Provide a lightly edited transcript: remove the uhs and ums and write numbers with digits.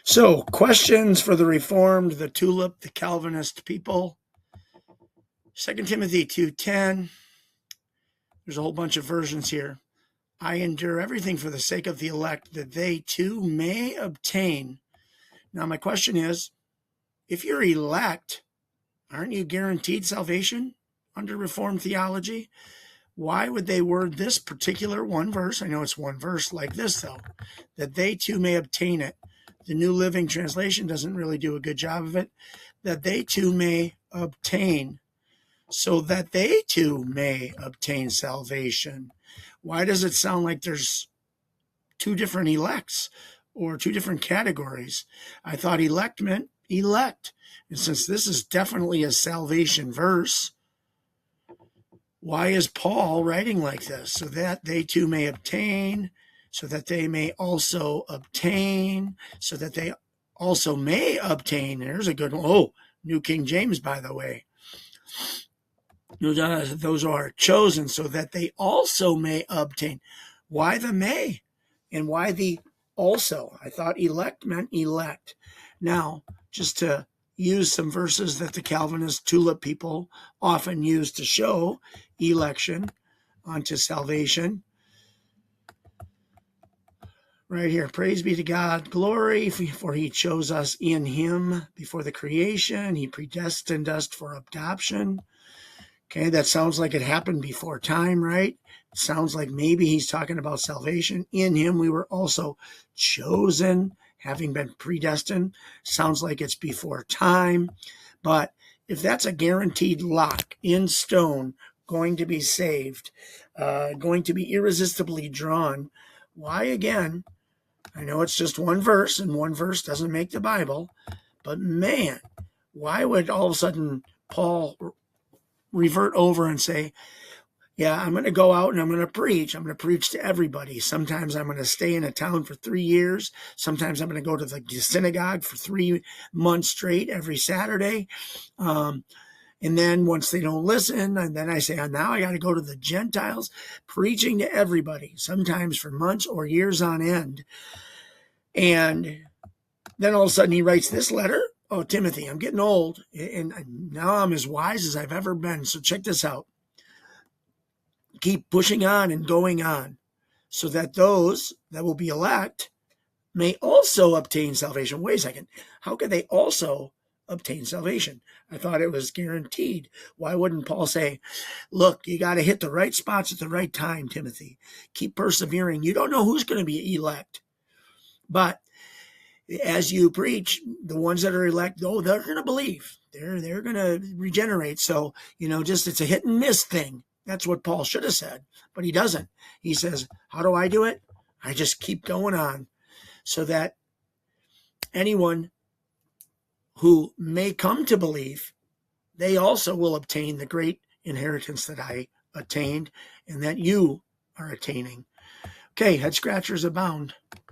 So, questions for the Reformed, the Tulip, the Calvinist people. 2 Timothy 2:10. There's a whole bunch of versions here. I endure everything for the sake of the elect, that they too may obtain. Now, my question is, if you're elect, aren't you guaranteed salvation under Reformed theology? Why would they word this particular one verse? I know it's one verse like this, though, that they too may obtain it. The New Living Translation doesn't really do a good job of it. That they too may obtain, so that they too may obtain salvation. Why does it sound like there's two different elects or two different categories? I thought elect meant elect. And since this is definitely a salvation verse, why is Paul writing like this? So that they too may obtain, so that they may also obtain, so that they also may obtain. There's a good one. Oh, New King James, by the way. Those are chosen so that they also may obtain. Why the may? And why the also? I thought elect meant elect. Now, just to use some verses that the Calvinist tulip people often use to show election onto salvation. Right here, praise be to God, glory, for he chose us in him before the creation. He predestined us for adoption. Okay, that sounds like it happened before time, right? It sounds like maybe he's talking about salvation. In him we were also chosen, having been predestined. Sounds like it's before time. But if that's a guaranteed lock in stone, going to be saved, going to be irresistibly drawn, why again? I know it's just one verse, and one verse doesn't make the Bible, but man, why would all of a sudden Paul revert over and say, yeah, I'm going to go out and I'm going to preach. I'm going to preach to everybody. Sometimes I'm going to stay in a town for 3 years. Sometimes I'm going to go to the synagogue for 3 months straight every Saturday. And then once they don't listen, and then I say, now I got to go to the Gentiles, preaching to everybody, sometimes for months or years on end. And then all of a sudden he writes this letter. Oh, Timothy, I'm getting old, and now I'm as wise as I've ever been. So check this out. Keep pushing on and going on, so that those that will be elect may also obtain salvation. Wait a second. How could they also obtain salvation? I thought it was guaranteed. Why wouldn't Paul say, look, you got to hit the right spots at the right time, Timothy. Keep persevering. You don't know who's going to be elect. But as you preach, the ones that are elect, they're going to believe. They're going to regenerate. So, just it's a hit and miss thing. That's what Paul should have said, but he doesn't. He says, how do I do it? I just keep going on, so that anyone who may come to believe, they also will obtain the great inheritance that I attained and that you are attaining. Okay, head scratchers abound.